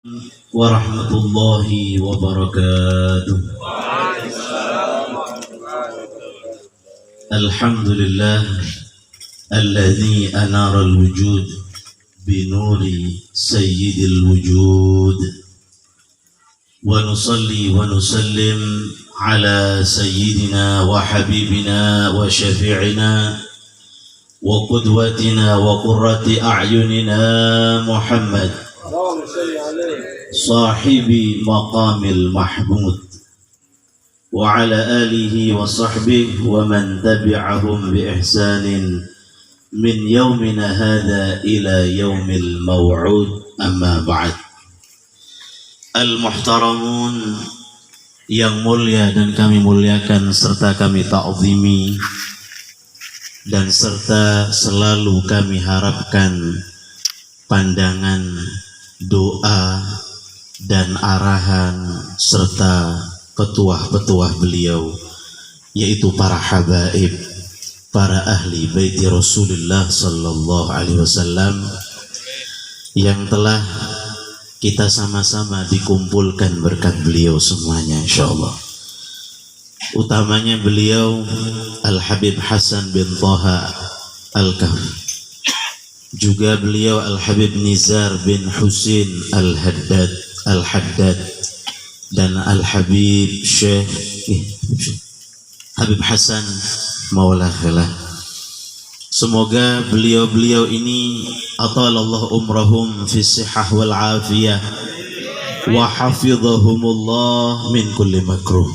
ورحمة الله وبركاته. الحمد لله الذي أنار الوجود بنور سيد الوجود، ونصلي ونسلم على سيدنا وحبيبنا وشفيعنا وقدوتنا وقرة أعيننا محمد صاحب مقام المحمود، وعلى آله وصحبه ومن تبعهم بإحسان من يومنا هذا إلى يوم الموعود. أما بعد. Al-muhtaramun, yang mulia dan kami muliakan serta kami ta'zimi dan serta selalu kami harapkan pandangan, doa dan arahan serta petuah-petuah beliau, yaitu para habaib, para ahli baiti Rasulullah sallallahu alaihi wasallam, yang telah kita sama-sama dikumpulkan berkat beliau semuanya insyaallah. Utamanya beliau Al-Habib Hasan bin Thaha Al-Kahfi, juga beliau Al-Habib Nizar bin Husin Al-Haddad dan Al-Habib Syekh Habib Hasan Maula Khalah. Semoga beliau-beliau ini atalallahu umrahum fi sihah wal afiyah wa hafizahumullah min kulli makruh.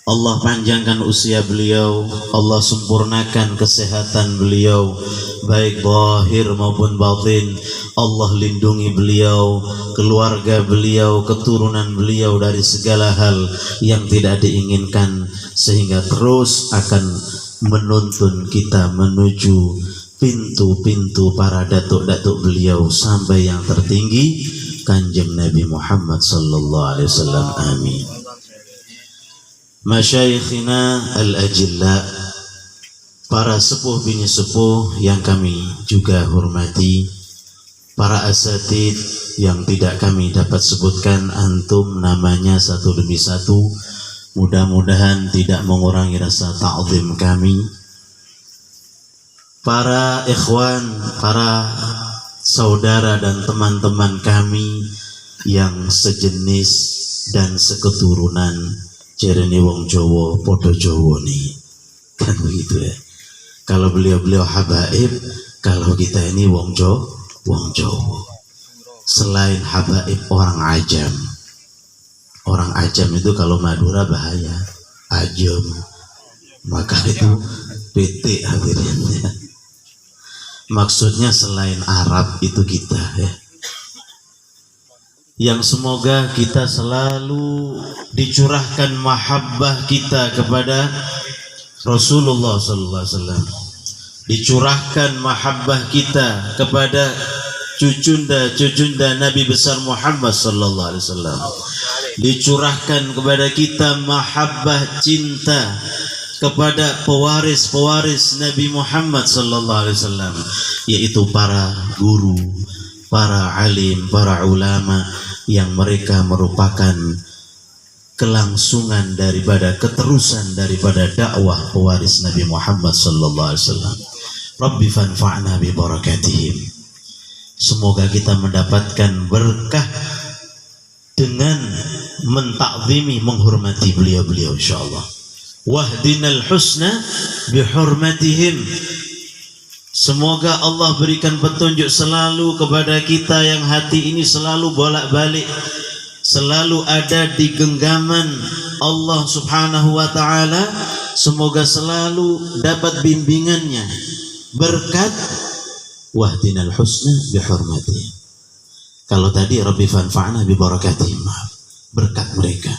Allah panjangkan usia beliau, Allah sempurnakan kesehatan beliau baik zahir maupun batin. Allah lindungi beliau, keluarga beliau, keturunan beliau dari segala hal yang tidak diinginkan, sehingga terus akan menuntun kita menuju pintu-pintu para datuk-datuk beliau sampai yang tertinggi Kanjeng Nabi Muhammad sallallahu alaihi wasallam. Amin. Masyayikhina al-ajilla, para sepuh bini sepuh yang kami juga hormati, para asatid yang tidak kami dapat sebutkan antum namanya satu demi satu, mudah-mudahan tidak mengurangi rasa ta'zim kami, para ikhwan, para saudara dan teman-teman kami yang sejenis dan seketurunan. Jarene wong Jawa podo Jawa nih, kan begitu ya. Kalau beliau-beliau habaib, kalau kita ini wong Jawa. Selain habaib orang ajam. Orang ajam itu kalau Madura bahaya, ajam, maka itu PT akhirnya. Maksudnya selain Arab itu kita ya. Yang semoga kita selalu dicurahkan mahabbah kita kepada Rasulullah sallallahu alaihi wasallam, dicurahkan mahabbah kita kepada cucunda Nabi besar Muhammad sallallahu alaihi wasallam, dicurahkan kepada kita mahabbah cinta kepada pewaris Nabi Muhammad sallallahu alaihi wasallam, yaitu para guru, para alim, para ulama, yang mereka merupakan kelangsungan daripada keterusan daripada dakwah pewaris Nabi Muhammad sallallahu alaihi wasallam. Rabbi fanfa'na bi barakatihim. Semoga kita mendapatkan berkah dengan mentakzimi, menghormati beliau-beliau insyaallah. Wahdinal husna bi hurmatihim. Semoga Allah berikan petunjuk selalu kepada kita yang hati ini selalu bolak-balik, selalu ada di genggaman Allah subhanahu wa ta'ala. Semoga selalu dapat bimbingannya, berkat wahdinal husna bihurmati. Kalau tadi Rabbi fanfa'na bi barakatihim, berkat mereka.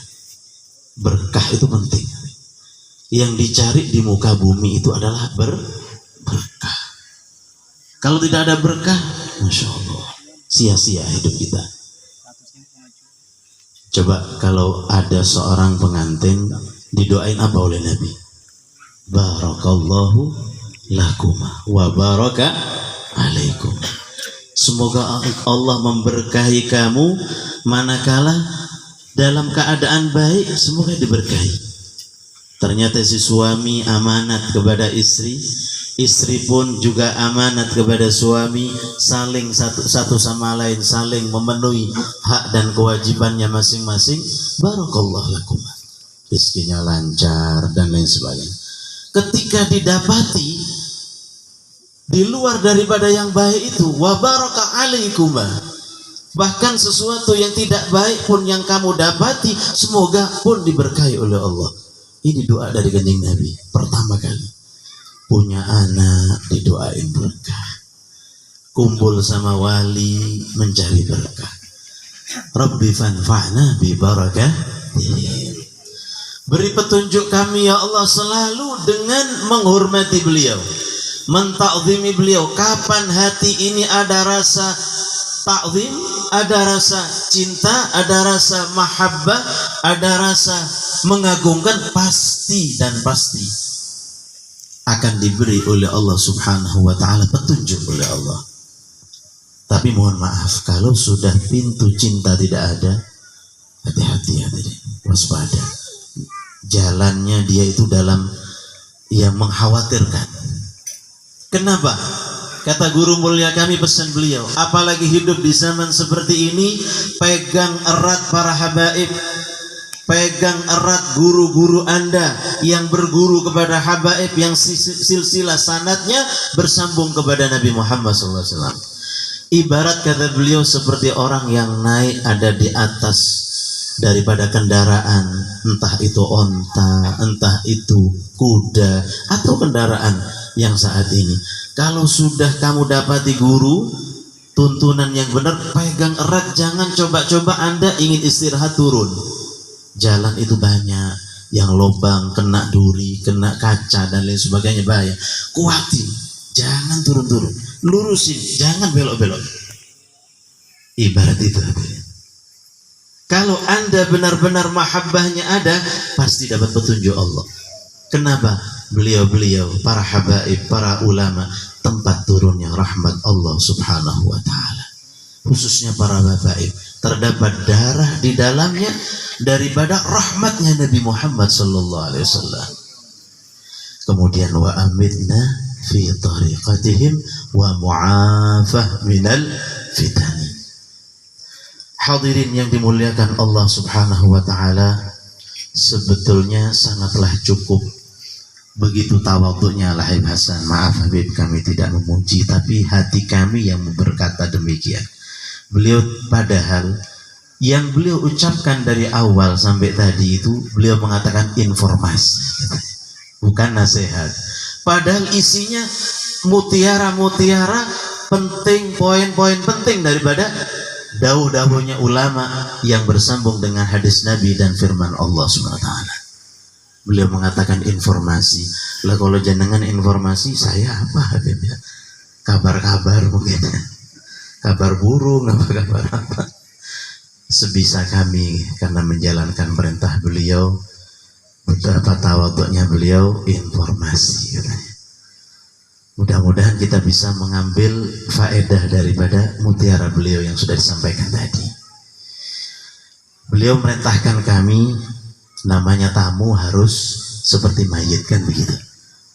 Berkah itu penting. Yang dicari di muka bumi itu adalah berkah. Kalau tidak ada berkah, Masya Allah, sia-sia hidup kita. Coba kalau ada seorang pengantin, didoain apa oleh Nabi? Barakallahu lakuma wa baraka alaikum. Semoga Allah memberkahi kamu manakala dalam keadaan baik, semoga diberkahi. Ternyata si suami amanat kepada istri, istri pun juga amanat kepada suami, saling satu sama lain saling memenuhi hak dan kewajibannya masing-masing. Barakallahu lakum, rezekinya lancar dan lain sebagainya. Ketika didapati di luar daripada yang baik itu, wa baraka alaikuma, bahkan sesuatu yang tidak baik pun yang kamu dapati, semoga pun diberkahi oleh Allah. Ini doa dari Kanjeng Nabi. Pertama kali punya anak didoain berkah, kumpul sama wali mencari berkah. Rabbi fanfa'na bi barakatihim. Beri petunjuk kami ya Allah selalu dengan menghormati beliau, mentakzimi beliau. Kapan hati ini ada rasa takzim, ada rasa cinta, ada rasa mahabbah, ada rasa mengagungkan, pasti dan pasti akan diberi oleh Allah Subhanahu wa ta'ala petunjuk oleh Allah. Tapi mohon maaf, kalau sudah pintu cinta tidak ada, hati-hati, waspada. Jalannya dia itu dalam yang mengkhawatirkan. Kenapa? Kata guru mulia kami, pesan beliau, apalagi hidup di zaman seperti ini, pegang erat para habaib, pegang erat guru-guru Anda yang berguru kepada habaib, yang silsilah sanadnya bersambung kepada Nabi Muhammad SAW. Ibarat kata beliau seperti orang yang naik ada di atas daripada kendaraan, entah itu onta, entah itu kuda, atau kendaraan yang saat ini. Kalau sudah kamu dapati guru, tuntunan yang benar, pegang erat, jangan coba-coba Anda ingin istirahat turun. Jalan itu banyak yang lobang, kena duri, kena kaca dan lain sebagainya, bahaya. Kuatin, jangan turun-turun, lurusin, jangan belok-belok. Ibarat itu. Kalau Anda benar-benar mahabbahnya ada, pasti dapat petunjuk Allah. Kenapa? Beliau-beliau, para habaib, para ulama, tempat turunnya rahmat Allah Subhanahu wa ta'ala. Khususnya para habaib, terdapat darah di dalamnya daripada rahmatnya Nabi Muhammad sallallahu alaihi wasallam. Kemudian wa amitna fi tariqatihim wa mu'afah minal fitani. Hadirin yang dimuliakan Allah Subhanahu wa ta'ala, sebetulnya sangatlah cukup begitu tawadhu'nya Al-Habib Hasan. Maaf Habib, kami tidak memuji, tapi hati kami yang berkata demikian. Beliau padahal yang beliau ucapkan dari awal sampai tadi itu, beliau mengatakan informasi, bukan nasihat. Padahal isinya mutiara-mutiara penting, poin-poin penting daripada dawuh-dawuhnya ulama yang bersambung dengan hadis Nabi dan firman Allah SWT. Beliau mengatakan informasi. Lah kalau jenengan informasi, saya apa Habib ya? Kabar-kabar mungkin, kabar burung, kabar apa. Sebisa kami karena menjalankan perintah beliau, betapa tawadhu'nya beliau, informasi katanya. Mudah-mudahan kita bisa mengambil faedah daripada mutiara beliau yang sudah disampaikan tadi. Beliau merintahkan kami, namanya tamu harus seperti mayit, kan begitu.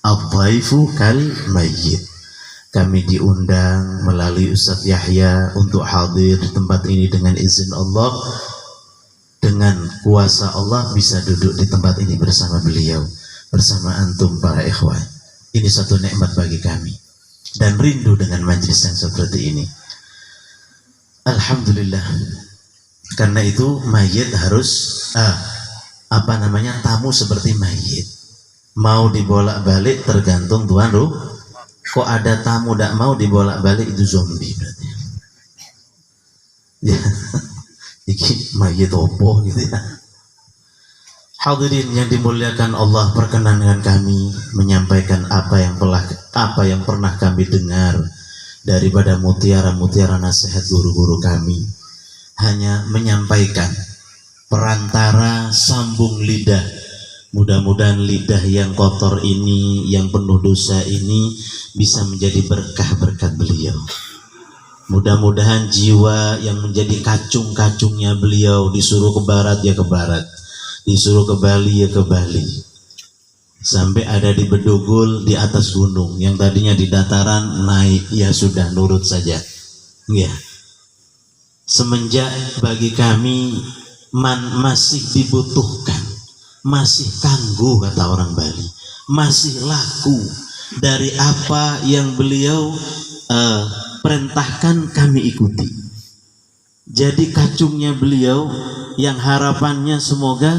Ad-dhaifu kal mayyit. Kami diundang melalui Ustaz Yahya untuk hadir di tempat ini dengan izin Allah. Dengan kuasa Allah bisa duduk di tempat ini bersama beliau, bersama antum para ikhwan. Ini satu nikmat bagi kami dan rindu dengan majlis yang seperti ini. Alhamdulillah. Karena itu mayit harus tamu seperti mayit. Mau dibolak-balik tergantung tuan ruh. Kok ada tamu tidak mau dibolak-balik, itu zombie berarti. Ya, iki mayit opo gitu ya. Hadirin yang dimuliakan Allah, perkenankan kami menyampaikan apa yang pernah kami dengar daripada mutiara-mutiara nasihat guru-guru kami. Hanya menyampaikan perantara sambung lidah. Mudah-mudahan lidah yang kotor ini, yang penuh dosa ini bisa menjadi berkah berkat beliau. Mudah-mudahan jiwa yang menjadi kacung-kacungnya beliau disuruh ke barat ya ke barat, disuruh ke Bali ya ke Bali, sampai ada di Bedugul di atas gunung, yang tadinya di dataran naik, ya sudah nurut saja. Ya, semenjak bagi kami masih dibutuhkan, masih tangguh kata orang Bali, masih laku dari apa yang beliau perintahkan kami ikuti. Jadi kacungnya beliau yang harapannya semoga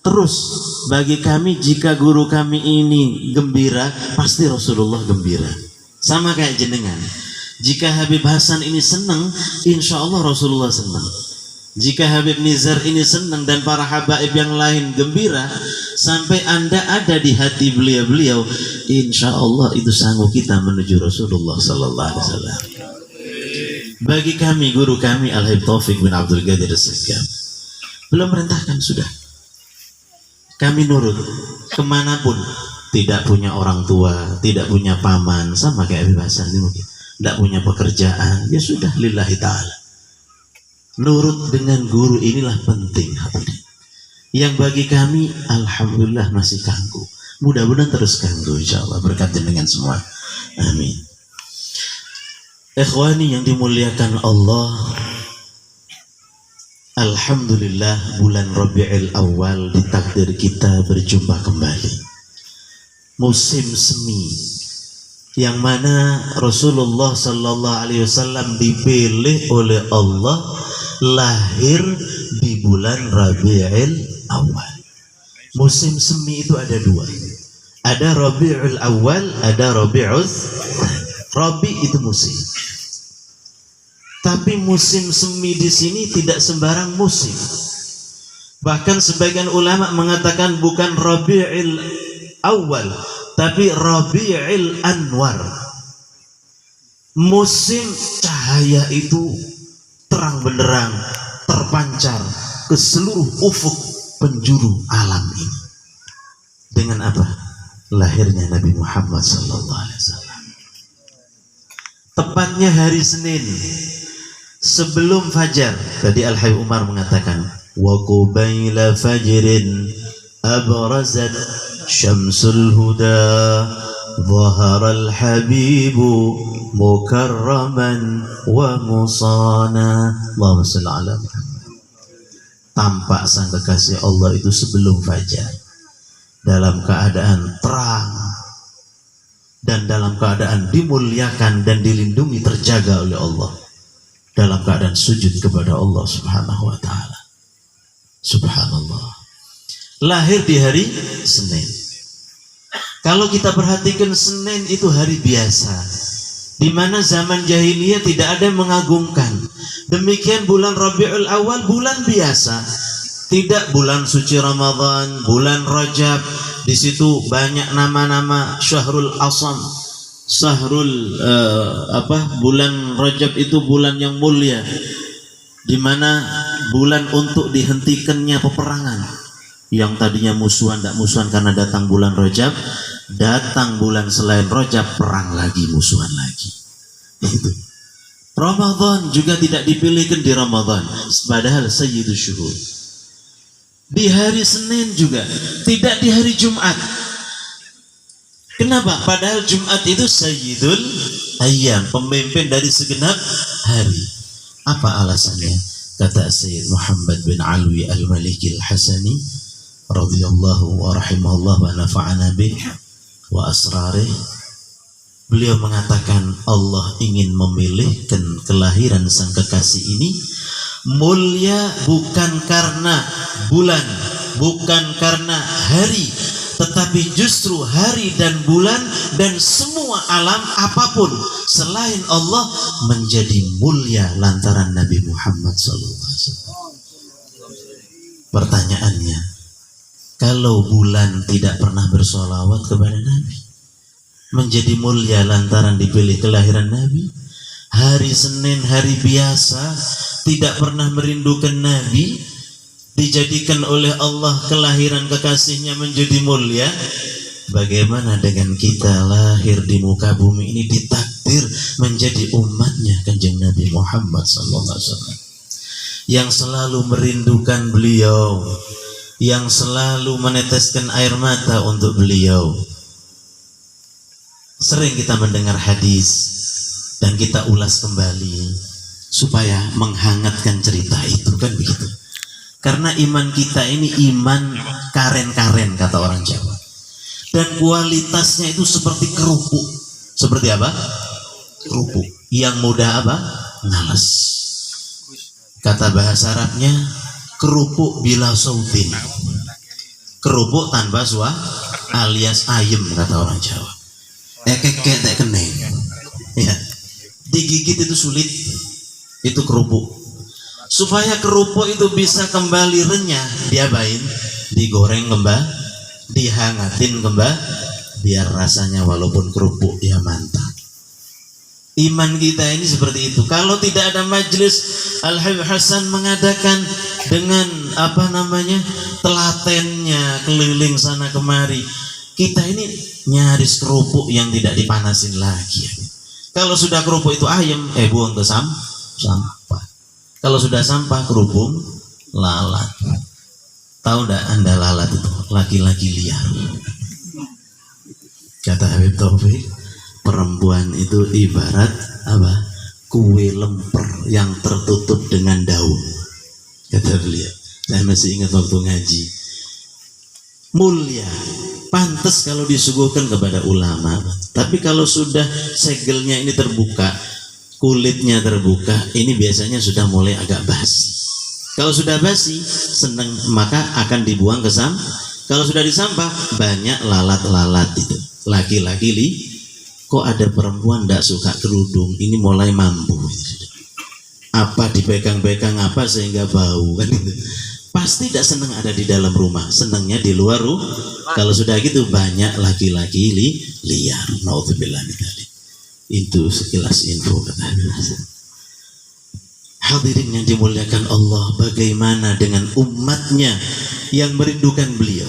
terus bagi kami, jika guru kami ini gembira, pasti Rasulullah gembira. Sama kayak jenengan, jika Habib Hasan ini senang, insya Allah Rasulullah senang. Jika Habib Nizar ini senang dan para habaib yang lain gembira, sampai Anda ada di hati beliau-beliau, insya Allah itu sanggup kita menuju Rasulullah Sallallahu Alaihi Wasallam. Bagi kami, guru kami Al-Habib Taufik bin Abdul Qadir As-Segaf belum merintahkan, sudah kami nurut kemanapun. Tidak punya orang tua, tidak punya paman, sama kayak Habib Hasan ini mungkin tidak punya pekerjaan, ya sudah lillahi ta'ala. Nurut dengan guru inilah penting. Yang bagi kami alhamdulillah masih kanggu, mudah-mudahan terus kanggu insyaallah berkat dengan semua, amin. Ikhwani yang dimuliakan Allah, alhamdulillah bulan Rabiul Awal ditakdir kita berjumpa kembali. Musim semi yang mana Rasulullah Sallallahu Alaihi Wasallam dipilih oleh Allah lahir di bulan Rabiul Awal. Musim semi itu ada dua, ada Rabiul Awal, ada Rabiul Rabi, itu musim. Tapi musim semi di sini tidak sembarang musim. Bahkan sebagian ulama mengatakan bukan Rabiul Awal, tapi Rabiul Anwar. Musim cahaya itu terang benderang terpancar ke seluruh ufuk penjuru alam ini. Dengan apa? Lahirnya Nabi Muhammad Sallallahu Alaihi Wasallam. Tepatnya hari Senin sebelum fajar. Tadi Al-Habib Umar mengatakan, wa qubaila fajrin abrazat syamsul huda zaharal habibu mukarraman wa musana. Allahumma shalli ala Muhammad. Tampak sang kekasih Allah itu sebelum fajar, dalam keadaan terang dan dalam keadaan dimuliakan dan dilindungi, terjaga oleh Allah, dalam keadaan sujud kepada Allah Subhanahu wa ta'ala. Subhanallah. Lahir di hari Senin. Kalau kita perhatikan, Senin itu hari biasa, di mana zaman jahiliyah tidak ada yang mengagungkan. Demikian bulan Rabiul Awal, bulan biasa, tidak bulan suci Ramadan, bulan Rajab. Di situ banyak nama-nama Syahrul Asam, Syahrul bulan Rajab itu bulan yang mulia, di mana bulan untuk dihentikannya peperangan. Yang tadinya musuhan tidak musuhan karena datang bulan Rajab, datang bulan selain Rajab perang lagi, musuhan lagi. Itu. Ramadan juga tidak dipilihkan di Ramadan, padahal Sayyidul Syuhur. Di hari Senin juga, tidak di hari Jumat. Kenapa? Padahal Jumat itu Sayyidul Ayyam, pemimpin dari segenap hari. Apa alasannya? Kata Sayyid Muhammad bin Alwi Al-Maliki Al-Hasani radhiyallahu wa rahimahullah wa nafa'ana bih wa asrarih. Beliau mengatakan Allah ingin memilihkan kelahiran sang kekasih ini mulia bukan karena bulan, bukan karena hari, tetapi justru hari dan bulan dan semua alam apapun selain Allah menjadi mulia lantaran Nabi Muhammad SAW. Pertanyaannya, kalau bulan tidak pernah bersolawat kepada Nabi, menjadi mulia lantaran dipilih kelahiran Nabi. Hari Senin, hari biasa, tidak pernah merindukan Nabi, dijadikan oleh Allah kelahiran kekasihnya menjadi mulia. Bagaimana dengan kita lahir di muka bumi ini ditakdir khawatir menjadi umatnya Kanjeng Nabi Muhammad sallallahu alaihi wasallam, yang selalu merindukan beliau, yang selalu meneteskan air mata untuk beliau. Sering kita mendengar hadis dan kita ulas kembali supaya menghangatkan cerita itu, kan begitu. Karena iman kita ini iman karen-karen kata orang Jawa, dan kualitasnya itu seperti kerupuk. Seperti apa? Kerupuk yang mudah apa? Ngalas. Kata bahasa Arabnya kerupuk bila sautin, kerupuk tanpa suara, alias ayem kata orang Jawa. Kek tak keneng ya, digigit itu sulit. Itu kerupuk. Supaya kerupuk itu bisa kembali renyah, diapain? Digoreng kembali, dihangatin kembali, biar rasanya walaupun kerupuk ya mantap. Iman kita ini seperti itu. Kalau tidak ada majelis, Al-Habib Hasan mengadakan dengan telatennya keliling sana kemari, kita ini nyaris kerupuk yang tidak dipanasin lagi. Kalau sudah kerupuk itu ayam, buang ke sampah. Kalau sudah sampah kerupuk, lalat. Tahu enggak Anda lalat itu? Laki-laki liar. Kata Habib Taufik, perempuan itu ibarat apa? Kue lemper yang tertutup dengan daun. Kata beliau. Saya masih ingat waktu ngaji. Mulia, pantas kalau disuguhkan kepada ulama. Tapi kalau sudah segelnya ini terbuka, kulitnya terbuka, ini biasanya sudah mulai agak basi. Kalau sudah basi, senang maka akan dibuang ke sampah. Kalau sudah di sampah, banyak lalat-lalat itu. Laki-laki kok ada perempuan tidak suka kerudung, ini mulai mampu. Apa dipegang-pegang apa sehingga bau kan itu. Pasti tidak senang ada di dalam rumah, senangnya di luar rumah. Kalau sudah gitu banyak laki-laki liar. Naudzubillah min dzalik. Itu sekilas info kata Habib Hasan. Hadirin yang dimuliakan Allah, bagaimana dengan umatnya yang merindukan beliau?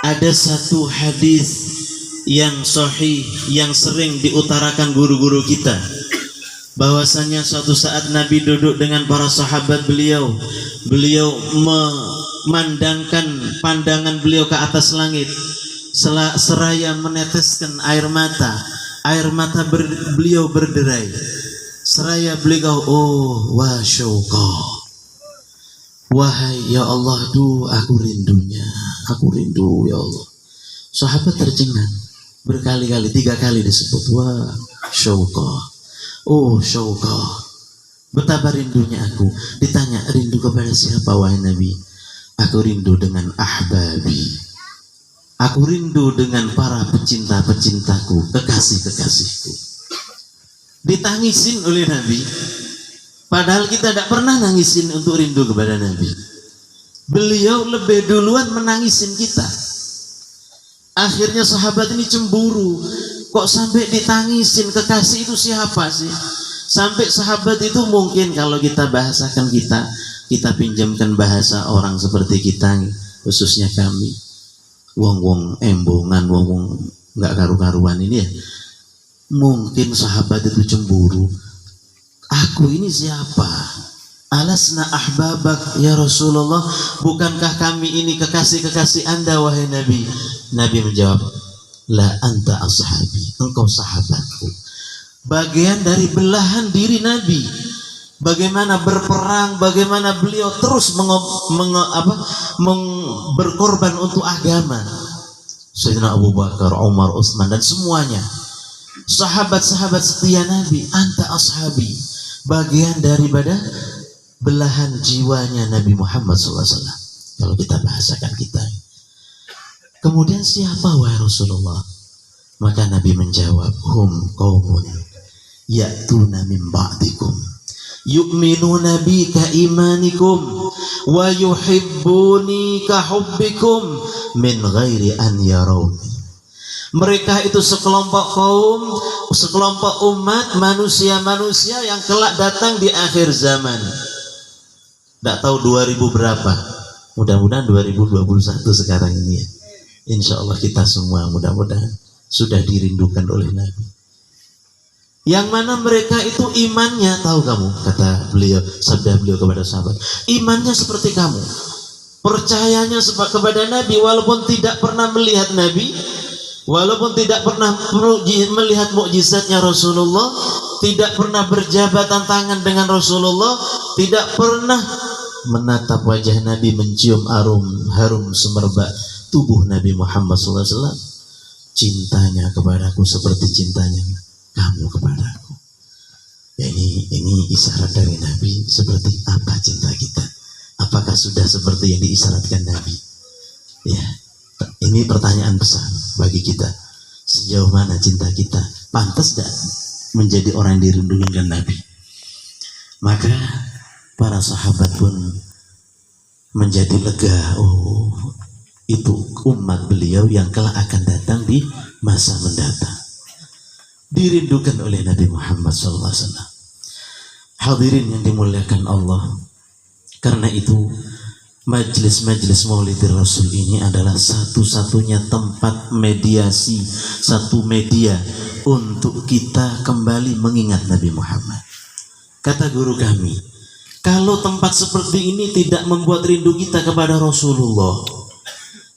Ada satu hadis yang sahih yang sering diutarakan guru-guru kita, bahwasanya suatu saat Nabi duduk dengan para sahabat beliau. Beliau memandangkan pandangan beliau ke atas langit, seraya meneteskan air mata. Air mata beliau berderai. Seraya beliau, oh wa syauqa, wahai ya Allah, aku rindunya, aku rindu ya Allah. Sahabat tercengang berkali-kali, 3 kali disebut wa syauqa, oh syauqa, betapa rindunya aku. Ditanya, rindu kepada siapa wahai Nabi? Aku rindu dengan ahbabi, aku rindu dengan para pecinta-pecintaku, kekasih-kekasihku. Ditangisin oleh Nabi, padahal kita tidak pernah nangisin untuk rindu kepada Nabi. Beliau lebih duluan menangisin kita. Akhirnya sahabat ini cemburu, kok sampai ditangisin, kekasih itu siapa sih? Sampai sahabat itu mungkin kalau kita bahasakan, kita pinjamkan bahasa orang seperti kita, khususnya kami, wong-wong embongan, wong-wong nggak karu-karuan ini ya. Mungkin sahabat itu cemburu, aku ini siapa? Alasna ahbabak ya Rasulullah, bukankah kami ini kekasih-kekasih Anda wahai Nabi? Nabi menjawab, la anta ashabi, engkau sahabatku. Bagian dari belahan diri Nabi, bagaimana berperang, bagaimana beliau terus berkorban untuk agama. Sayyidina Abu Bakar, Umar, Utsman dan semuanya sahabat-sahabat setia Nabi. Anta ashabi, bagian daripada belahan jiwanya Nabi Muhammad SAW. Kalau kita bahasakan kita. Kemudian siapa wahai Rasulullah? Maka Nabi menjawab, hum qaumun ya'tuna min ba'dikum yu'minuna bi ka imanikum wa yuhibbuni ka hubbikum min ghairi an yarawni. Mereka itu sekelompok kaum, sekelompok umat, manusia-manusia yang kelak datang di akhir zaman. Tidak tahu 2000 berapa. Mudah-mudahan 2021 sekarang ini ya. Insya Allah kita semua mudah-mudahan sudah dirindukan oleh Nabi. Yang mana mereka itu imannya, tahu kamu, kata beliau, sabda beliau kepada sahabat, imannya seperti kamu, percayanya kepada Nabi walaupun tidak pernah melihat Nabi, walaupun tidak pernah melihat mukjizatnya Rasulullah, tidak pernah berjabatan tangan dengan Rasulullah, tidak pernah menatap wajah Nabi, mencium harum semerbak tubuh Nabi Muhammad SAW. Cintanya kepadaku seperti cintanya kamu kepadaku. Ya, ini isyarat dari Nabi. Seperti apa cinta kita? Apakah sudah seperti yang diisyaratkan Nabi? Ya, ini pertanyaan besar bagi kita. Sejauh mana cinta kita? Pantas tidak menjadi orang yang dirindungi dengan Nabi? Maka para sahabat pun menjadi lega. Oh, itu umat beliau yang kelak akan datang di masa mendatang, dirindukan oleh Nabi Muhammad SAW. Hadirin yang dimuliakan Allah, karena itu majelis-majelis Maulidir Rasul ini adalah satu-satunya tempat mediasi, satu media untuk kita kembali mengingat Nabi Muhammad. Kata guru kami, kalau tempat seperti ini tidak membuat rindu kita kepada Rasulullah,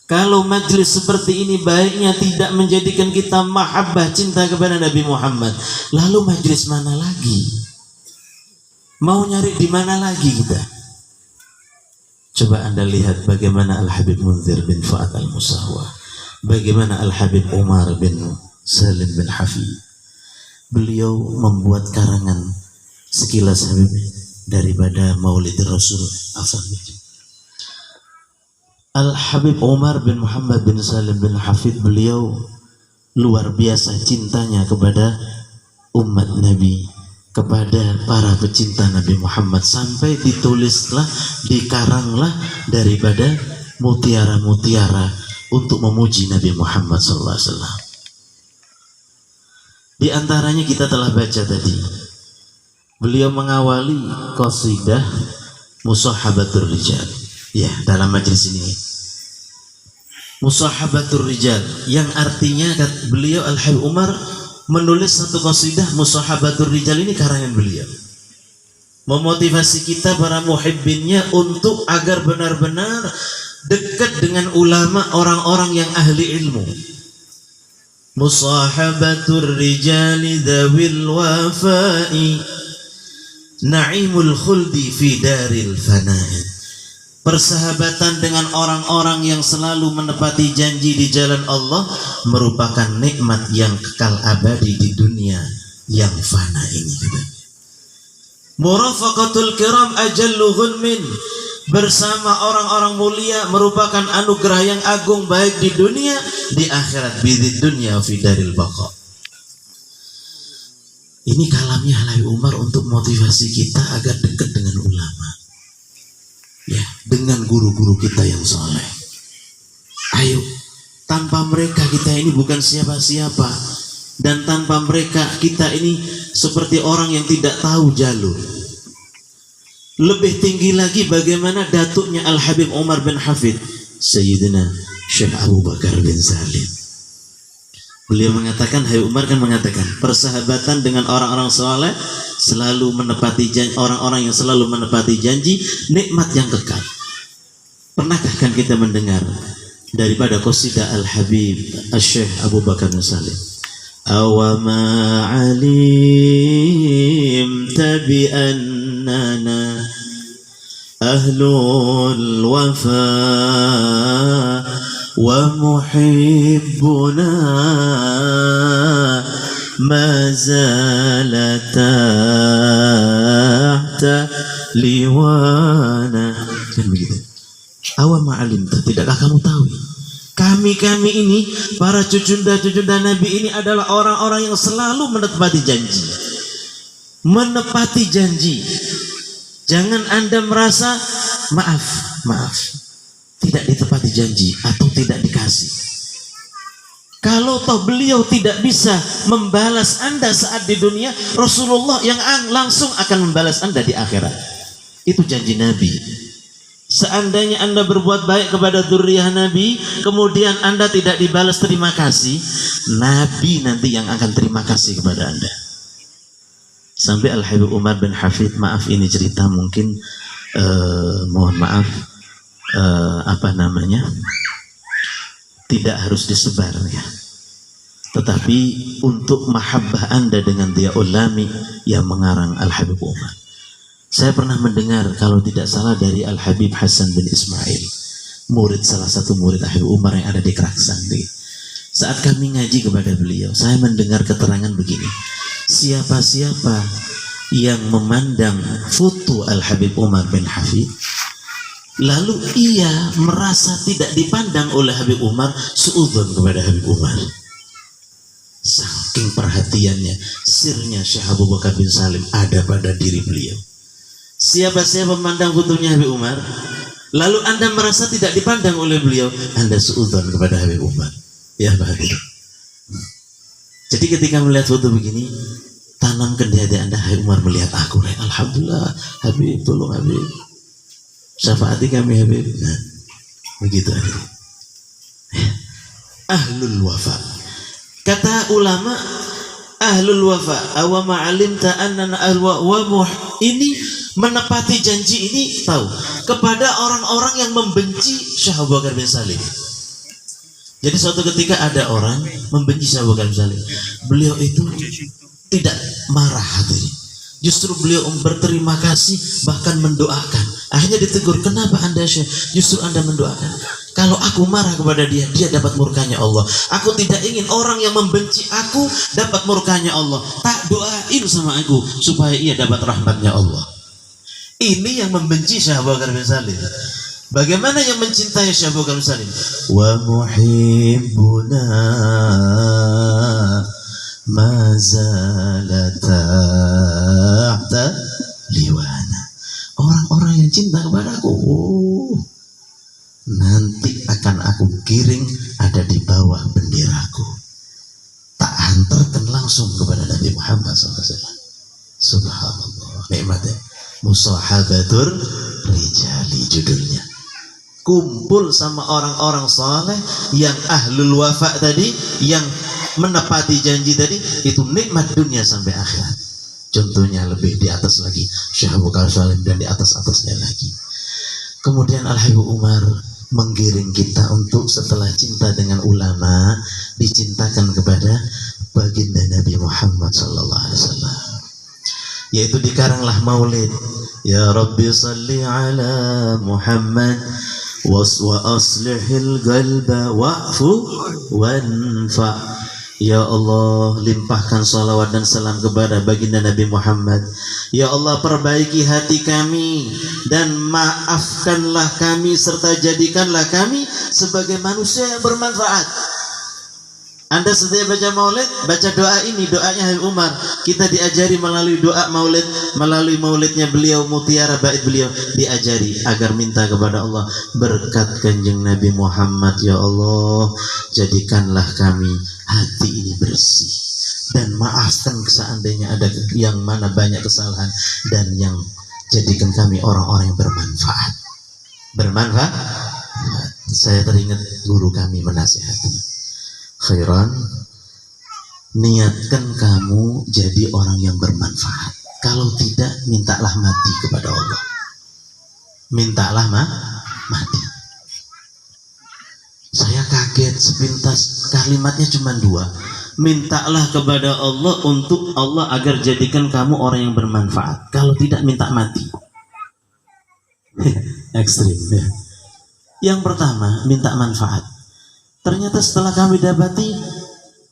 kalau majelis seperti ini baiknya tidak menjadikan kita mahabbah, cinta kepada Nabi Muhammad, lalu majelis mana lagi? Mau nyari di mana lagi kita? Coba Anda lihat bagaimana Al-Habib Munzir bin Fuad Al-Musahwah, bagaimana Al-Habib Umar bin Salim bin Hafid. Beliau membuat karangan sekilas Habib daripada Maulid Rasul. Al-Habib Umar bin Muhammad bin Salim bin Hafid, beliau luar biasa cintanya kepada umat Nabi, kepada para pecinta Nabi Muhammad, sampai ditulislah, dikaranglah daripada mutiara-mutiara untuk memuji Nabi Muhammad SAW. Di antaranya kita telah baca tadi, beliau mengawali qasidah Musahabatur Rijal. Ya, dalam majelis ini Musahabatur Rijal, yang artinya beliau Al-Habib Umar menulis satu qasidah Musahabatur Rijal, ini karangan beliau, memotivasi kita para muhibbinnya untuk agar benar-benar dekat dengan ulama, orang-orang yang ahli ilmu. Musahabatur Rijali Dawil Wafai Na'imul Khuldi Fi Daril Fana'i. Persahabatan dengan orang-orang yang selalu menepati janji di jalan Allah merupakan nikmat yang kekal abadi di dunia yang fana ini. Murafaqatul kiram ajallu ghunmin, bersama orang-orang mulia merupakan anugerah yang agung, baik di dunia, di akhirat. Bidid dunya fi daril baqa. Ini kalamnya Al-Habib Umar untuk motivasi kita agar dekat dengan ulama, ya, dengan guru-guru kita yang soleh. Ayo, tanpa mereka kita ini bukan siapa-siapa, dan tanpa mereka kita ini seperti orang yang tidak tahu jalur. Lebih tinggi lagi bagaimana datuknya Al-Habib Umar bin Hafid, Sayyidina Syekh Abu Bakar bin Salim. Beliau mengatakan, Habib Umar kan mengatakan, persahabatan dengan orang-orang soleh selalu menepati janji, orang-orang yang selalu menepati janji, nikmat yang kekal. Pernahkah kan kita mendengar daripada qasidah Al-Habib Syekh Abu Bakar bin Salim, awama alim tabi annana ahlul wafa wa muhibbuna ma zala tahta liwana. Kan begitu. Awam alim, tidakkah kamu tahu, kami ini para cucunda Nabi ini adalah orang-orang yang selalu menepati janji. Menepati janji. Jangan Anda merasa maaf tidak ditepati janji atau tidak dikasih. Kalau toh beliau tidak bisa membalas Anda saat di dunia, Rasulullah yang langsung akan membalas Anda di akhirat. Itu janji Nabi. Seandainya Anda berbuat baik kepada dzurriyyah Nabi, kemudian Anda tidak dibalas terima kasih, Nabi nanti yang akan terima kasih kepada Anda. Sampai Al-Habib Umar bin Hafid, maaf ini cerita mungkin mohon maaf tidak harus disebar ya. Tetapi untuk mahabbah Anda dengan dia ulami yang mengarang Al-Habib Umar. Saya pernah mendengar kalau tidak salah dari Al-Habib Hasan bin Ismail, salah satu murid Al-Habib Umar yang ada di Keraksandi. Saat kami ngaji kepada beliau, saya mendengar keterangan begini. Siapa-siapa yang memandang foto Al-Habib Umar bin Hafid, lalu ia merasa tidak dipandang oleh Habib Umar, suudzon kepada Habib Umar. Saking perhatiannya, sirnya Syekh Abu Bakar bin Salim ada pada diri beliau. Siapa-siapa memandang fotonya Habib Umar, lalu Anda merasa tidak dipandang oleh beliau, Anda suudzon kepada Habib Umar. Ya bahagia. Jadi ketika melihat foto begini, tanamkan di hati Anda, Habib Umar melihat aku. Alhamdulillah, Habib, tolong Habib, syafaati kami Habib. Nah, begitu Habib. Ahlul wafa. Kata ulama, ahlul wafa awa ma'alimta annana ahlul ini menepati janji ini tahu kepada orang-orang yang membenci Syekh Abu Bakar bin Salim. Jadi suatu ketika ada orang membenci Syekh Abu Bakar bin Salim, beliau itu tidak marah hatinya, justru beliau berterima kasih, bahkan mendoakan. Akhirnya ditegur, kenapa Anda Syekh justru Anda mendoakan? Kalau aku marah kepada dia, dia dapat murkanya Allah. Aku tidak ingin orang yang membenci aku dapat murkanya Allah. Tak doain sama aku supaya ia dapat rahmatnya Allah. Ini yang membenci Syekh Abu Bakar bin Salim. Bagaimana yang mencintai Syekh Abu Bakar bin Salim? Wa muhibbuna ma zala tahta liwana. Orang-orang yang cinta kepadaku, nanti akan aku giring ada di bawah benderaku. Tak hantarkan langsung kepada Nabi Muhammad SAW. Subhanallah, nikmatnya. Musahabatur rijali judulnya. Kumpul sama orang-orang saleh yang ahlul wafa tadi, yang menepati janji tadi, itu nikmat dunia sampai akhirat. Contohnya lebih di atas lagi Syekh Abu Bakar Salim, dan di atas-atasnya lagi. Kemudian Al-Habib Umar menggiring kita untuk setelah cinta dengan ulama, dicintakan kepada baginda Nabi Muhammad SAW. Yaitu dikaranglah maulid. Ya Rabbi salli ala Muhammad wa aslihil qalba wa'fu wanfa. Ya Allah, limpahkan salawat dan salam kepada baginda Nabi Muhammad. Ya Allah, perbaiki hati kami dan maafkanlah kami, serta jadikanlah kami sebagai manusia yang bermanfaat. Anda setiap baca maulid, baca doa ini, doanya Habib Umar. Kita diajari melalui doa maulid, melalui maulidnya beliau, mutiara bait beliau, diajari agar minta kepada Allah berkat kanjeng Nabi Muhammad. Ya Allah, jadikanlah kami hati ini bersih, dan maafkan seandainya ada yang mana banyak kesalahan, dan yang jadikan kami orang-orang yang bermanfaat. Bermanfaat. Saya teringat guru kami menasihati, khairan, niatkan kamu jadi orang yang bermanfaat. Kalau tidak, mintalah mati kepada Allah. Mintalah mati. Saya kaget sepintas, kalimatnya cuma 2. Mintalah kepada Allah untuk Allah agar jadikan kamu orang yang bermanfaat. Kalau tidak, minta mati. Ekstrim ya. Yang pertama, minta manfaat. Ternyata setelah kami dapati,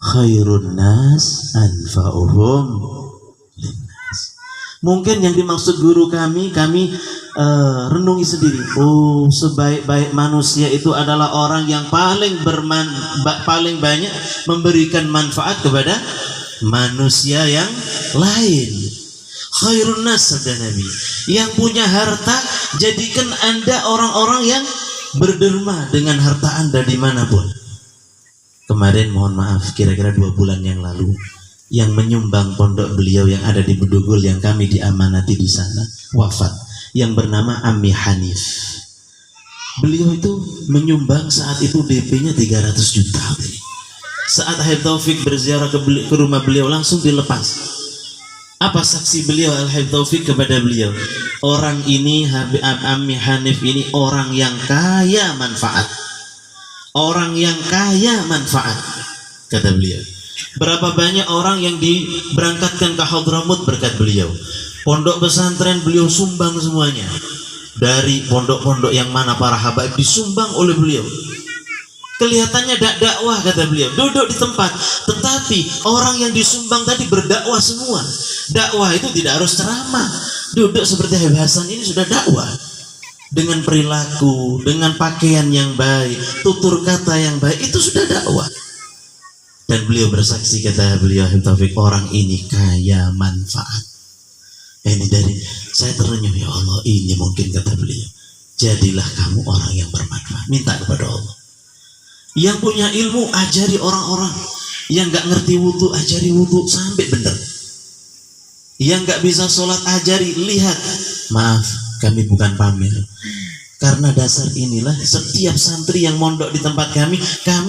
khairun nas anfa'uhum linnas. Mungkin yang dimaksud guru kami renungi sendiri. Oh, sebaik-baik manusia itu adalah orang yang paling banyak memberikan manfaat kepada manusia yang lain. Khairun nas, sabda Nabi, yang punya harta, jadikan Anda orang-orang yang berderma dengan harta Anda dimanapun. Kemarin mohon maaf, kira-kira 2 bulan yang lalu, yang menyumbang pondok beliau yang ada di Bedugul, yang kami diamanati di sana, wafat, yang bernama Ammi Hanif. Beliau itu menyumbang saat itu DP-nya 300 juta. Saat Habib Taufik berziarah ke rumah beliau, langsung dilepas. Apa saksi beliau Al-Habib Taufik kepada beliau? Orang ini Ami Hanif ini orang yang kaya manfaat. Orang yang kaya manfaat, kata beliau. Berapa banyak orang yang diberangkatkan ke Hadramut berkat beliau. Pondok pesantren beliau sumbang semuanya. Dari pondok-pondok yang mana para habaib disumbang oleh beliau. Kelihatannya dakwah, kata beliau, duduk di tempat, tetapi orang yang disumbang tadi berdakwah semua. Dakwah itu tidak harus ceramah. Duduk seperti Habib Hasan ini sudah dakwah. Dengan perilaku, dengan pakaian yang baik, tutur kata yang baik, itu sudah dakwah. Dan beliau bersaksi, kata beliau Habib Taufik, orang ini kaya manfaat. Ini dari saya terenyuh, ya Allah, ini mungkin, kata beliau, jadilah kamu orang yang bermanfaat. Minta kepada Allah. Yang punya ilmu ajari orang-orang. Yang gak ngerti wudhu ajari wudhu sampai benar. Yang gak bisa sholat ajari. Lihat, maaf, kami bukan pamer. Karena dasar inilah setiap santri yang mondok di tempat kami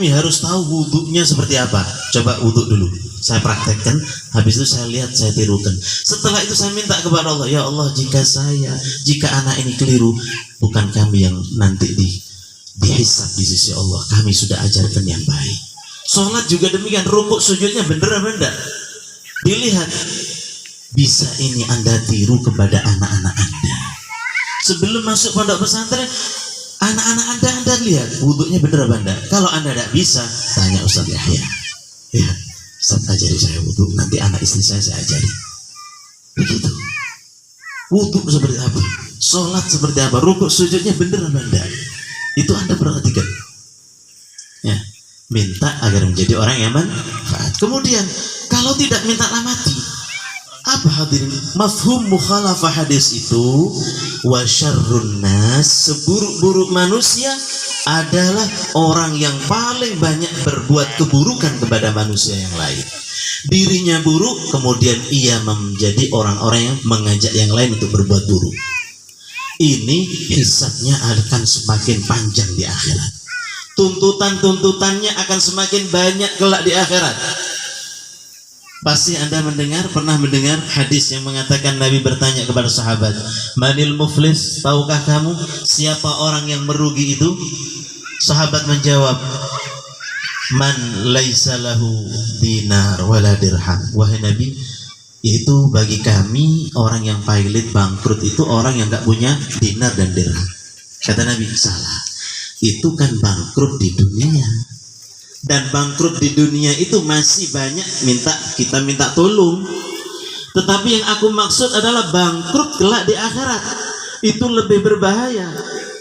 harus tahu wudhunya seperti apa. Coba wudhu dulu, saya praktekkan. Habis itu saya lihat, saya tirukan. Setelah itu saya minta kepada Allah, ya Allah, jika anak ini keliru, bukan kami yang nanti dihisab di sisi Allah, kami sudah ajarkan yang baik. Sholat juga demikian, rukuk sujudnya bener apa enggak? Dilihat. Bisa ini Anda tiru kepada anak-anak Anda. Sebelum masuk pondok pesantren, anak-anak Anda lihat wudhunya bener apa enggak? Kalau Anda tidak bisa, tanya Ustaz Yahya. Ya, Ustaz ajari saya wudhu, nanti anak istri saya ajari. Begitu. Wudhu seperti apa? Sholat seperti apa? Rukuk sujudnya bener apa enggak? Itu Anda perhatikan. Ya, minta agar menjadi orang yang manfaat. Kemudian kalau tidak, mintalah mati. Apa hadirin? Mafhum mukhalafah hadis itu, wa syarrun nas, seburuk-buruk manusia adalah orang yang paling banyak berbuat keburukan kepada manusia yang lain. Dirinya buruk, kemudian ia menjadi orang-orang yang mengajak yang lain untuk berbuat buruk. Ini hisabnya akan semakin panjang di akhirat. Tuntutannya akan semakin banyak kelak di akhirat. Pasti Anda pernah mendengar hadis yang mengatakan Nabi bertanya kepada sahabat, Manil muflis, tahukah kamu siapa orang yang merugi itu? Sahabat menjawab, Man laisa lahu dinar wala dirham. Wahai Nabi, itu bagi kami orang yang pailit, bangkrut itu orang yang gak punya dinar dan dirham. Kata Nabi, salah. Itu kan bangkrut di dunia. Dan bangkrut di dunia itu masih banyak kita minta tolong. Tetapi yang aku maksud adalah bangkrut kelak di akhirat. Itu lebih berbahaya.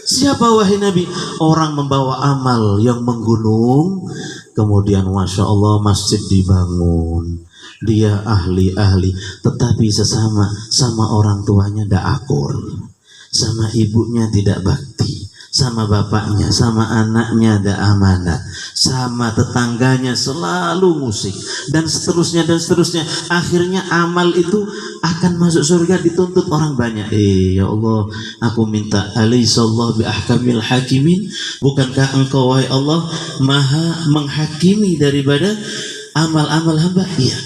Siapa wahai Nabi? Orang membawa amal yang menggunung, kemudian Masya Allah masjid dibangun, dia ahli-ahli, tetapi sama orang tuanya tidak akur, sama ibunya tidak bakti, sama bapaknya, sama anaknya tidak amanat, sama tetangganya selalu musik, dan seterusnya dan seterusnya. Akhirnya amal itu akan masuk surga dituntut orang banyak. Ya Allah, aku minta, alaihissallahu bi ahkamil hakimin, bukankah engkau wahai Allah maha menghakimi daripada amal-amal hamba? Iya.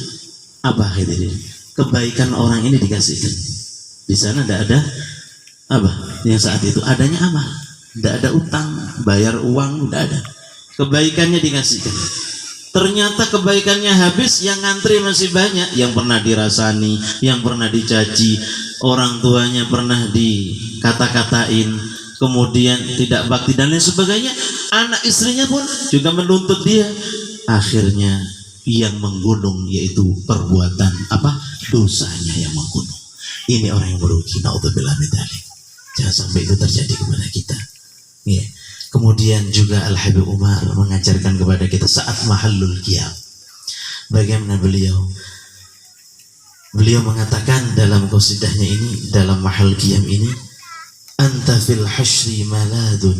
Apa hadirin? Kebaikan orang ini dikasihkan. Di sana tidak ada apa? Yang saat itu adanya amal, tidak ada utang, bayar uang tidak ada. Kebaikannya dikasihkan. Ternyata kebaikannya habis, yang ngantri masih banyak, yang pernah dirasani, yang pernah dicaci, orang tuanya pernah dikata-katain, kemudian tidak bakti dan lain sebagainya. Anak istrinya pun juga menuntut dia. Akhirnya yang menggunung yaitu perbuatan dosanya yang menggunung. Ini orang yang merugi. Naudzubillah min dzalik. Jangan sampai itu terjadi kepada kita. Ya. Kemudian juga Al-Habib Umar mengajarkan kepada kita saat mahallul qiyam. Bagaimana beliau mengatakan dalam qasidahnya ini, dalam mahal qiyam ini, anta fil hasyri maladun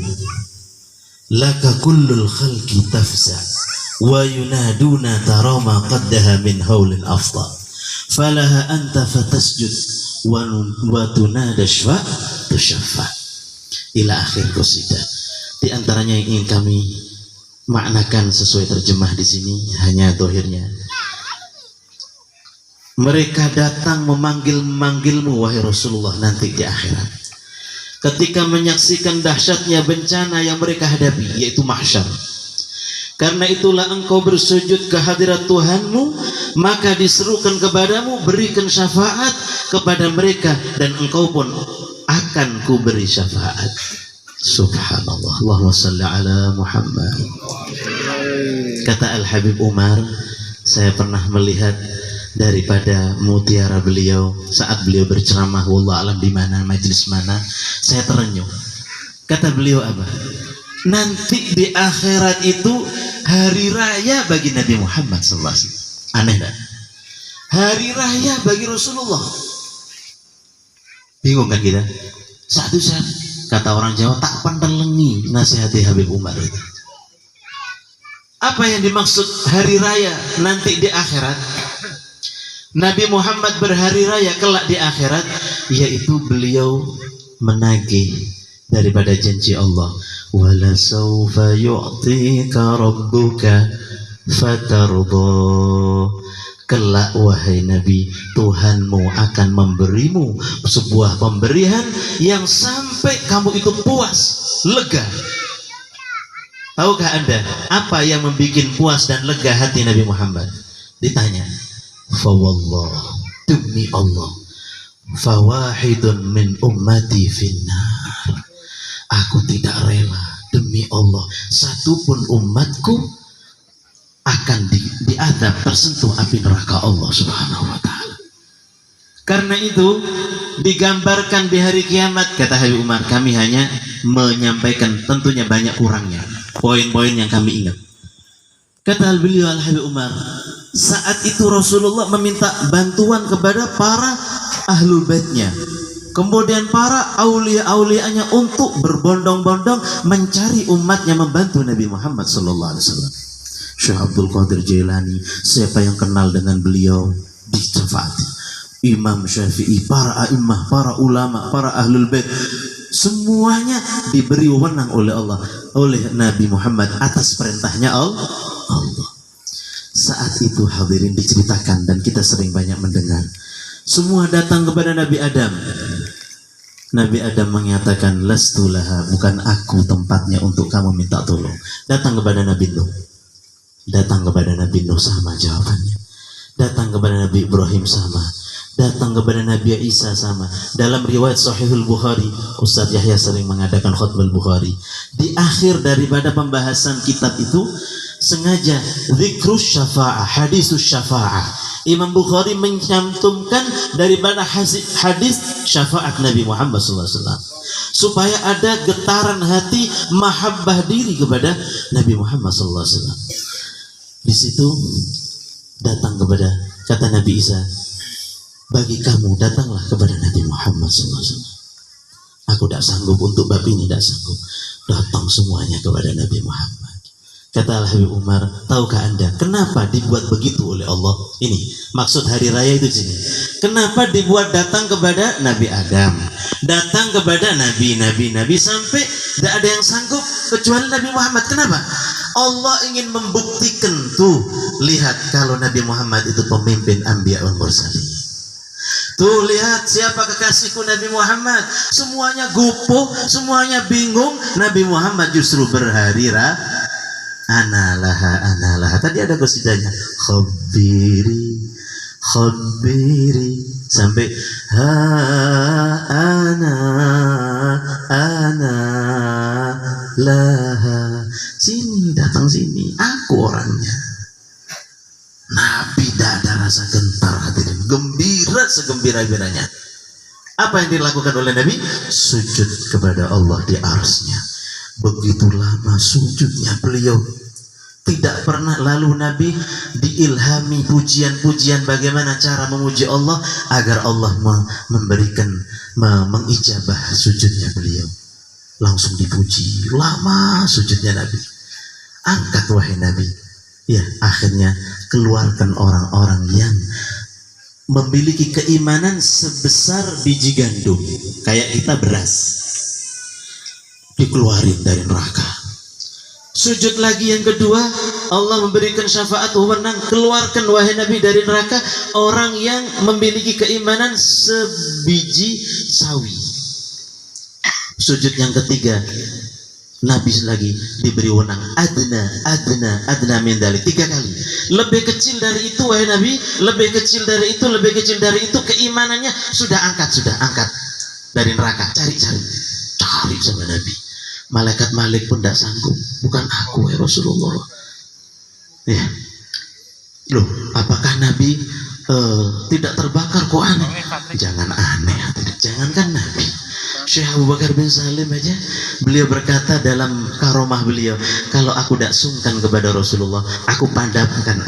laka kullul khalqi tafza wa yunaduna tarama qaddaha min haulin afdal falaha anta fatasjud wa tunada syfa tusyaffa ila akhir qasidah. Di antaranya yang ingin kami maknakan sesuai terjemah di sini hanya dohirnya. Mereka datang memanggilmu wahai Rasulullah nanti di akhirat. Ketika menyaksikan dahsyatnya bencana yang mereka hadapi, yaitu mahsyar. Karena itulah engkau bersujud ke hadirat Tuhanmu, maka diserukan kepadamu, berikan syafaat kepada mereka, dan engkau pun akan kuberi syafaat. Subhanallah. Allahumma salli ala Muhammad. Kata Al-Habib Umar, saya pernah melihat daripada mutiara beliau saat beliau berceramah, wallah alam di mana, majelis mana, saya terenyuh. Kata beliau apa? Nanti di akhirat itu hari raya bagi Nabi Muhammad SAW. Aneh tak? Hari raya bagi Rasulullah. Bingung kan kita? Satu saat kata orang Jawa, tak pendelengi nasihati Habib Umar itu. Apa yang dimaksud hari raya nanti di akhirat? Nabi Muhammad berhari raya kelak di akhirat, yaitu beliau menagih daripada janji Allah, wala sawfa yu'tika rabbuka fatardha. Kelak wahai Nabi, Tuhanmu akan memberimu sebuah pemberian yang sampai kamu itu puas, lega. Tahukah Anda apa yang membuat puas dan lega hati Nabi Muhammad? Ditanya, fawallah, demi Allah, fawahidun min ummati finnar. Aku tidak rela, demi Allah, satupun umatku akan diadab, tersentuh api neraka Allah Subhanahu wa ta'ala. Karena itu digambarkan di hari kiamat, kata Habib Umar, kami hanya menyampaikan, tentunya banyak kurangnya, poin-poin yang kami ingat. Kata beliau Al-Habib Umar, saat itu Rasulullah meminta bantuan kepada para ahlul baitnya, kemudian para aulia-aulianya untuk berbondong-bondong mencari umatnya, membantu Nabi Muhammad SAW. Syekh Abdul Qadir Jailani, siapa yang kenal dengan beliau dicafaati. Imam Syafi'i, para a'immah, para ulama, para ahlul bait, semuanya diberi wewenang oleh Allah, oleh Nabi Muhammad atas perintahnya Allah. Saat itu hadirin diceritakan dan kita sering banyak mendengar, semua datang kepada Nabi Adam. Nabi Adam mengatakan, lastulaha, bukan aku tempatnya untuk kamu minta tolong. Datang kepada Nabi Nuh, datang kepada Nabi Nuh sama jawabannya. Datang kepada Nabi Ibrahim sama, datang kepada Nabi Isa sama. Dalam riwayat Sahihul Bukhari, Ustaz Yahya sering mengadakan khutbah Bukhari, di akhir daripada pembahasan kitab itu sengaja zikrus syafa'ah, hadisus syafa'ah. Imam Bukhari mencantumkan daripada hadis syafaat Nabi Muhammad SAW, supaya ada getaran hati mahabbah diri kepada Nabi Muhammad SAW. Di situ datang kepada, kata Nabi Isa, bagi kamu datanglah kepada Nabi Muhammad SAW. Aku tidak sanggup untuk bab ini, tidak sanggup. Datang semuanya kepada Nabi Muhammad. Kata Al-Habib Umar, tahukah Anda kenapa dibuat begitu oleh Allah? Ini maksud hari raya itu sini. Kenapa dibuat datang kepada Nabi Adam, datang kepada nabi-nabi sampai tidak ada yang sanggup kecuali Nabi Muhammad. Kenapa? Allah ingin membuktikan, tuh lihat kalau Nabi Muhammad itu pemimpin Anbiya wal Mursalin. Tuh lihat siapa kekasihku Nabi Muhammad. Semuanya gupuh, semuanya bingung. Nabi Muhammad justru berhari raya. Analaha. Tadi ada qasidanya, khabiri sampai ha ana laha. Sini, datang sini, aku orangnya. Nabi tidak ada rasa gentar, hadirin, gembira segembira-biranya. Apa yang dilakukan oleh Nabi? Sujud kepada Allah di arsy-Nya. Begitu lama sujudnya beliau, tidak pernah lalu Nabi diilhami pujian-pujian bagaimana cara memuji Allah agar Allah memberikan mengijabah sujudnya beliau. Langsung dipuji, lama sujudnya Nabi. Angkat wahai Nabi. Ya, akhirnya keluarkan orang-orang yang memiliki keimanan sebesar biji gandum, kayak kita beras, dikeluarin dari neraka. Sujud lagi yang kedua, Allah memberikan syafaat wewenang, keluarkan wahai Nabi dari neraka orang yang memiliki keimanan sebiji sawi. Sujud yang ketiga, Nabi lagi diberi wewenang adna min dalik 3 kali. Lebih kecil dari itu wahai Nabi, lebih kecil dari itu keimanannya sudah angkat dari neraka. Cari sama Nabi. Malaikat Malik pun tidak sanggup. Bukan aku ya Rasulullah. Ya. Loh, apakah Nabi tidak terbakar? Kok aneh? Jangan aneh. Jangankan Nabi. Syekh Abu Bakar bin Salim aja, beliau berkata dalam karomah beliau, kalau aku tidak sungkan kepada Rasulullah, aku padamkan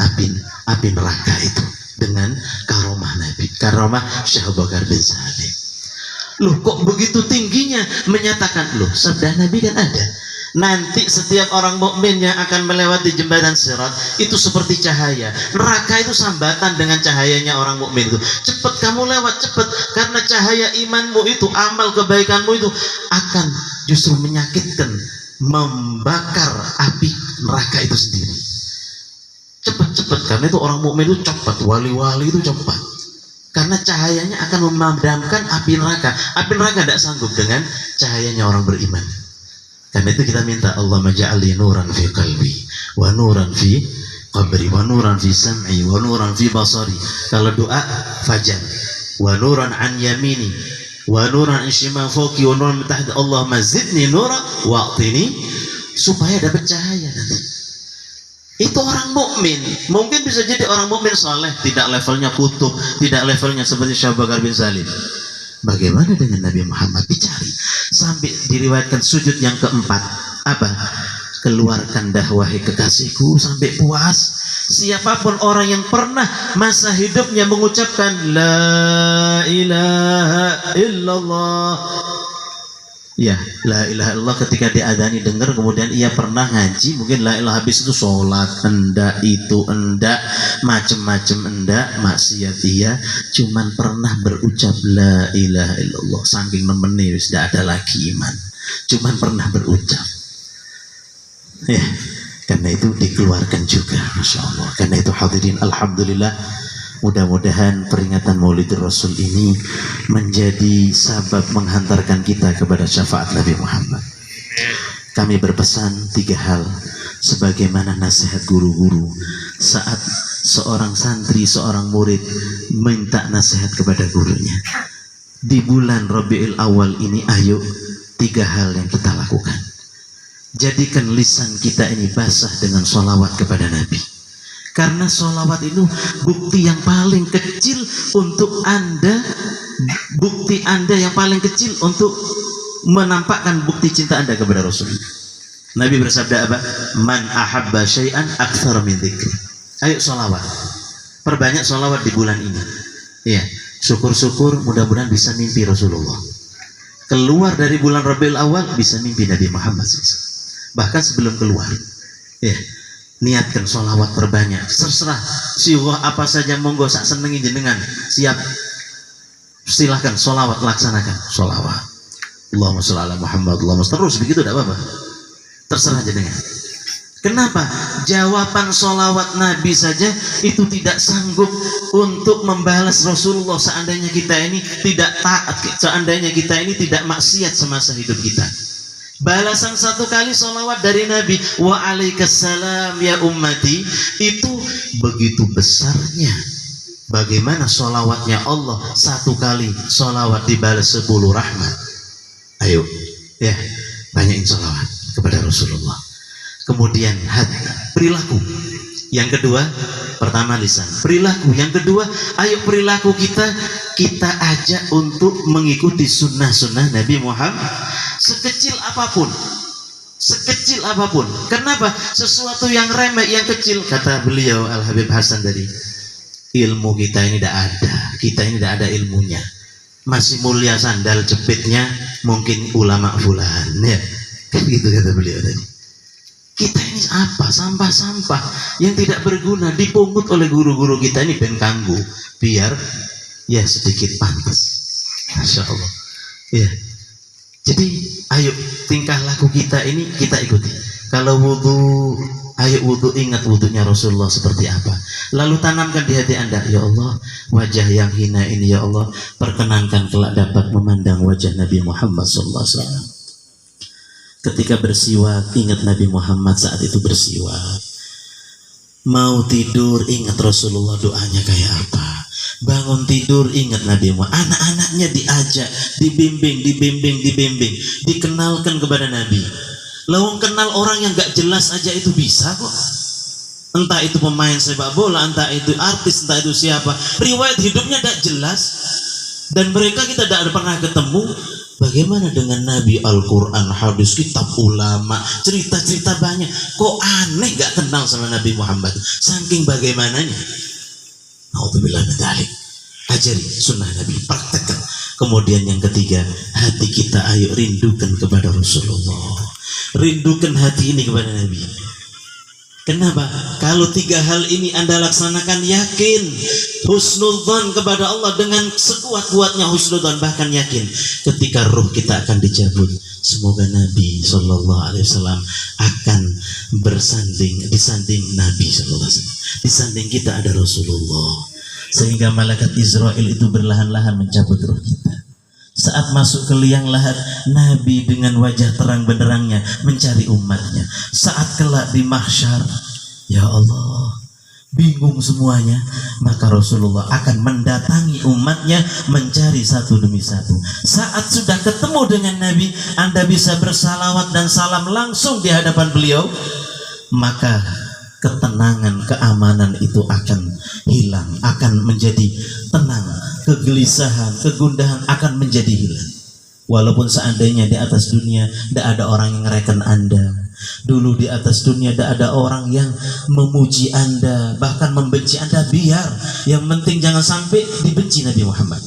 api neraka itu dengan karomah Nabi. Karomah Syekh Abu Bakar bin Salim. Loh, kok begitu tingginya menyatakan, loh, sabda Nabi kan ada. Nanti setiap orang mukmin yang akan melewati jembatan Sirat itu seperti cahaya. Neraka itu sambatan dengan cahayanya orang mukmin itu. Cepat kamu lewat, cepat, karena cahaya imanmu itu, amal kebaikanmu itu akan justru menyakitkan, membakar api neraka itu sendiri. Cepat, karena itu orang mukmin itu cepat, wali-wali itu cepat. Karena cahayanya akan memadamkan api neraka. Api neraka tidak sanggup dengan cahayanya orang beriman. Karena itu kita minta Allah maj'alni nuran fi qalbi wa nuran fi qabri wa nuran fi sam'i wa nuran fi basari. Kalau doa fajar, wa nuran an yamini wa nuran an shimali fawqi wa nuran min tahti. Allahumma zidni nura wa'tini, supaya dapat cahaya nanti. Itu orang mukmin. Mungkin bisa jadi orang mukmin saleh, tidak levelnya kutub, tidak levelnya seperti Syekh Abu Bakar bin Salim. Bagaimana dengan Nabi Muhammad? Dicari sampai diriwayatkan sujud yang keempat. Apa? Keluarkan dah wahai kekasihku sampai puas. Siapapun orang yang pernah masa hidupnya mengucapkan la ilaha illallah, ya, la ilaha illallah, ketika diadani dengar, kemudian ia pernah ngaji, mungkin la ilaha habis itu sholat, enggak, itu enggak, macem-macem enggak, maksiat dia, cuman pernah berucap la ilaha illallah, saking nemennya sudah ada lagi iman, cuman pernah berucap, ya, karena itu dikeluarkan juga, Masya Allah. Karena itu hadirin, alhamdulillah, mudah-mudahan peringatan Maulidur Rasul ini menjadi sabab menghantarkan kita kepada syafaat Nabi Muhammad. Kami berpesan 3 hal sebagaimana nasihat guru-guru saat seorang santri, seorang murid minta nasihat kepada gurunya. Di bulan Rabiul Awal ini, ayo 3 hal yang kita lakukan. Jadikan lisan kita ini basah dengan sholawat kepada Nabi. Karena sholawat itu bukti yang paling kecil untuk Anda, bukti Anda yang paling kecil untuk menampakkan bukti cinta Anda kepada Rasul. Nabi bersabda apa? Man ahabba syai'an aktsar min dzikri. Ayo sholawat, perbanyak sholawat di bulan ini. Ya, syukur-syukur mudah-mudahan bisa mimpi Rasulullah. Keluar dari bulan Rabiul Awal bisa mimpi Nabi Muhammad SAW. Bahkan sebelum keluar, ya, niatkan sholawat perbanyak. Terserah siwah apa saja, monggo sak senengi jenengan, siap, silahkan sholawat, laksanakan sholawat. Allahumma sholli ala Muhammad, Allahumma, terus begitu tidak apa-apa, terserah jenengan. Kenapa? Jawaban sholawat Nabi saja itu tidak sanggup untuk membalas Rasulullah seandainya kita ini tidak taat, seandainya kita ini tidak maksiat semasa hidup kita. Balasan 1 kali sholawat dari Nabi, wa alaikassalam ya ummati, itu begitu besarnya. Bagaimana sholawatnya Allah, 1 kali sholawat dibalas 10 rahmat. Ayo, ya, banyakin sholawat kepada Rasulullah. Kemudian hati, perilaku. Yang kedua, pertama lisan, perilaku. Yang kedua, ayo perilaku kita ajak untuk mengikuti sunnah-sunnah Nabi Muhammad. Sekecil apapun. Kenapa? Sesuatu yang remeh, yang kecil, kata beliau Al Habib Hasan tadi, ilmu kita ini tidak ada, kita ini tidak ada ilmunya, masih mulia sandal jepitnya mungkin ulama fulan, ya, kan gitu kata beliau tadi. Kita ini apa? Sampah-sampah yang tidak berguna, dipungut oleh guru-guru kita ini ben kanggu, biar ya sedikit pantas. Masya Allah, ya. Jadi ayo tingkah laku kita ini kita ikuti. Kalau wudu, Ayo wudhu, ingat wudhunya Rasulullah seperti apa. Lalu tanamkan di hati Anda, ya Allah, wajah yang hina ini ya Allah, perkenankan kelak dapat memandang wajah Nabi Muhammad SAW. Ketika bersiwak, ingat Nabi Muhammad saat itu bersiwak. Mau tidur, ingat Rasulullah doanya kayak apa. Bangun tidur, ingat Nabi Muhammad. Anak-anaknya diajak, dibimbing, dikenalkan kepada Nabi. Lawang kenal orang yang gak jelas aja itu bisa kok. Entah itu pemain sepak bola, entah itu artis, entah itu siapa. Riwayat hidupnya gak jelas. Dan mereka kita tidak pernah ketemu. Bagaimana dengan Nabi, Al-Quran, hadis, kitab ulama, cerita-cerita banyak. Kok aneh gak kenal sama Nabi Muhammad? Saking bagaimananya. Naudzubillah min dzalik. Ajari sunnah Nabi, praktekkan. Kemudian yang ketiga, hati kita ayo rindukan kepada Rasulullah. Rindukan hati ini kepada Nabi. Kenapa? Kalau tiga hal ini Anda laksanakan, yakin husnudzon kepada Allah, dengan sekuat-kuatnya husnudzon, bahkan yakin ketika ruh kita akan dicabut, semoga Nabi SAW akan disanding Nabi SAW. Disanding kita ada Rasulullah, sehingga malaikat Israel itu berlahan-lahan mencabut ruh kita. Saat masuk ke liang lahat, Nabi dengan wajah terang benderangnya mencari umatnya. Saat kelak di mahsyar, ya Allah, bingung semuanya, maka Rasulullah akan mendatangi umatnya mencari satu demi satu. Saat sudah ketemu dengan Nabi, Anda bisa bersalawat dan salam langsung di hadapan beliau, maka ketenangan, keamanan itu akan hilang, akan menjadi tenang. Kegelisahan, kegundahan akan menjadi hilang. Walaupun seandainya di atas dunia tidak ada orang yang ngereken Anda, dulu di atas dunia tidak ada orang yang memuji Anda, bahkan membenci Anda, biar yang penting jangan sampai dibenci Nabi Muhammad.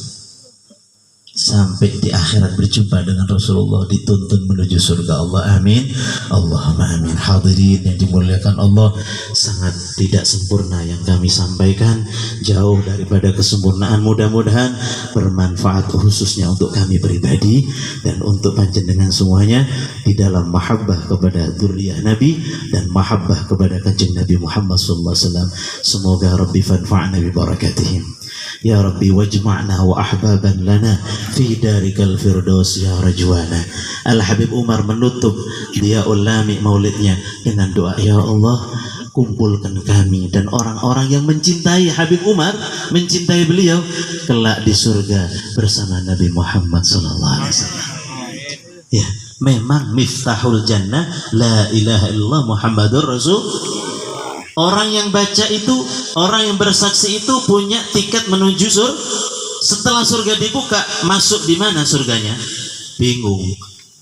Sampai di akhirat berjumpa dengan Rasulullah, dituntun menuju surga Allah. Amin. Allahumma amin. Hadirin yang dimuliakan Allah, sangat tidak sempurna yang kami sampaikan, jauh daripada kesempurnaan. Mudah-mudahan bermanfaat khususnya untuk kami pribadi dan untuk panjenengan semuanya di dalam mahabbah kepada dzurriyyah Nabi dan mahabbah kepada kanjeng Nabi Muhammad SAW. Semoga Rabbi fanfa'na bi barakatihim. Ya Rabbi wajma'na wa ahbaban lana fi darikal firdaus ya rajwana. Al-Habib Umar menutup dia ulami maulidnya dengan doa, ya Allah, kumpulkan kami dan orang-orang yang mencintai Habib Umar, mencintai beliau, kelak di surga bersama Nabi Muhammad SAW. Ya, memang miftahul jannah la ilaha illallah Muhammadur Rasul. Orang yang baca itu, orang yang bersaksi itu punya tiket menuju surga. Setelah surga dibuka, masuk di mana surganya? Bingung.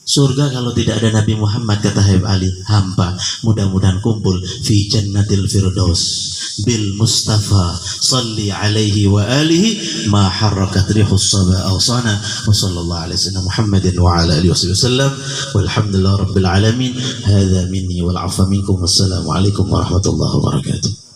Surga kalau tidak ada Nabi Muhammad, kata Habib Ali, hampa. Mudah-mudahan kumpul fi jannatil firdaus bil Mustafa salli alaihi wa alihi ma harakat rihus saba awsana wa sallallahu alaihi wasallam Muhammadin wa ala alihi wasallam walhamdulillah rabbil alamin. Hadza minni wal afwa minkum. Wassalamu alaikum warahmatullahi wabarakatuh.